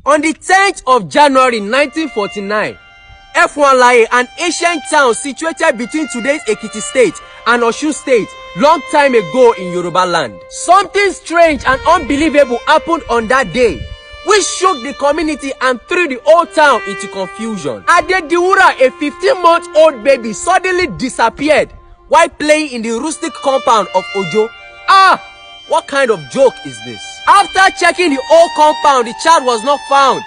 On the 10th of January 1949, F1 an ancient town situated between today's Ekiti State and Osun State, long time ago in Yoruba land. Something strange and unbelievable happened on that day, which shook the community and threw the whole town into confusion. Adediwura, a 15-month-old baby, suddenly disappeared while playing in the rustic compound of Ojo. What kind of joke is this? After checking the whole compound, the child was not found.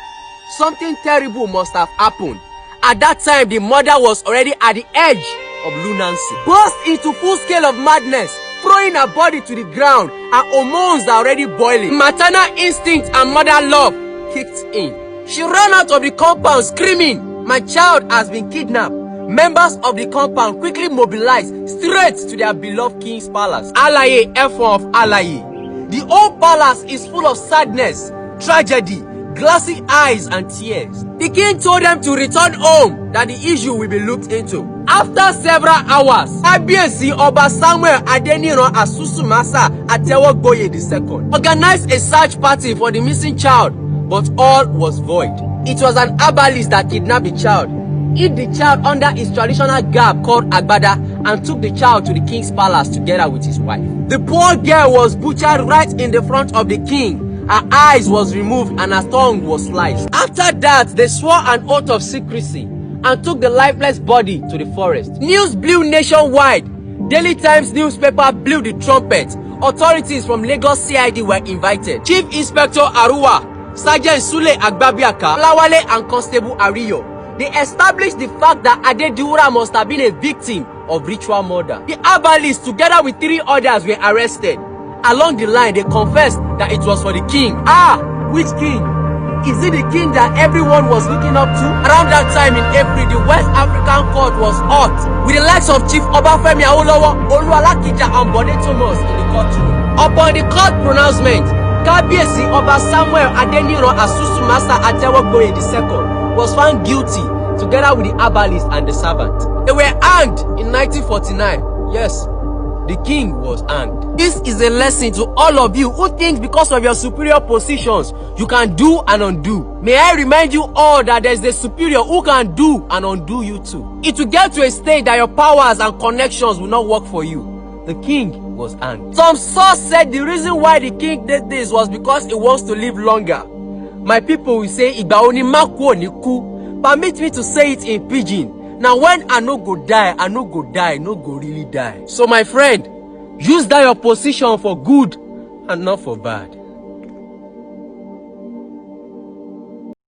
Something terrible must have happened. At that time, the mother was already at the edge of lunacy, burst into full scale of madness, throwing her body to the ground. Her hormones are already boiling. Maternal instinct and mother love kicked in. She ran out of the compound screaming, "My child has been kidnapped." Members of the compound quickly mobilized straight to their beloved king's palace, Alaye, F1 of Alaye. The whole palace is full of sadness, tragedy, glassy eyes and tears. The king told them to return home, that the issue will be looked into. After several hours, Kábíyèsí Ọba Samuel Adeniran Asusumasa Atewogboye II organized a search party for the missing child, but all was void. It was an herbalist that kidnapped the child, hid the child under his traditional garb called Agbada, and took the child to the king's palace together with his wife. The poor girl was butchered right in the front of the king. Her eyes was removed and her tongue was sliced. After that, they swore an oath of secrecy and took the lifeless body to the forest. News blew nationwide. Daily Times newspaper blew the trumpet. Authorities from Lagos CID were invited. Chief Inspector Aruwa, Sergeant Sule Agbabiaka, Lawale and Constable Ariyo. They established the fact that Adediwura must have been a victim of ritual murder. The herbalist, together with 3 others, were arrested. Along the line, they confessed that it was for the king. Which king? Is it the king that everyone was looking up to? Around that time in April, the West African court was hot, with the likes of Chief Obafemi Awolowo, Oluwalakija and Bode Thomas in the courtroom. Upon the court pronouncement, Kábíyèsí Ọba Samuel Adeniran Asusumasa Atewogboye II was found guilty together with the herbalist and the servant. They were hanged in 1949. Yes, the king was hanged. This is a lesson to all of you who think because of your superior positions you can do and undo. May I remind you all that there is a superior who can do and undo you too. It will get to a stage that your powers and connections will not work for you. The king was hanged. Some source said the reason why the king did this was because he wants to live longer. My people will say, "Igba oni maku oni ku." Permit me to say it in pidgin. Now when I no go die, I no go die, no go really die. So my friend, use that your position for good and not for bad.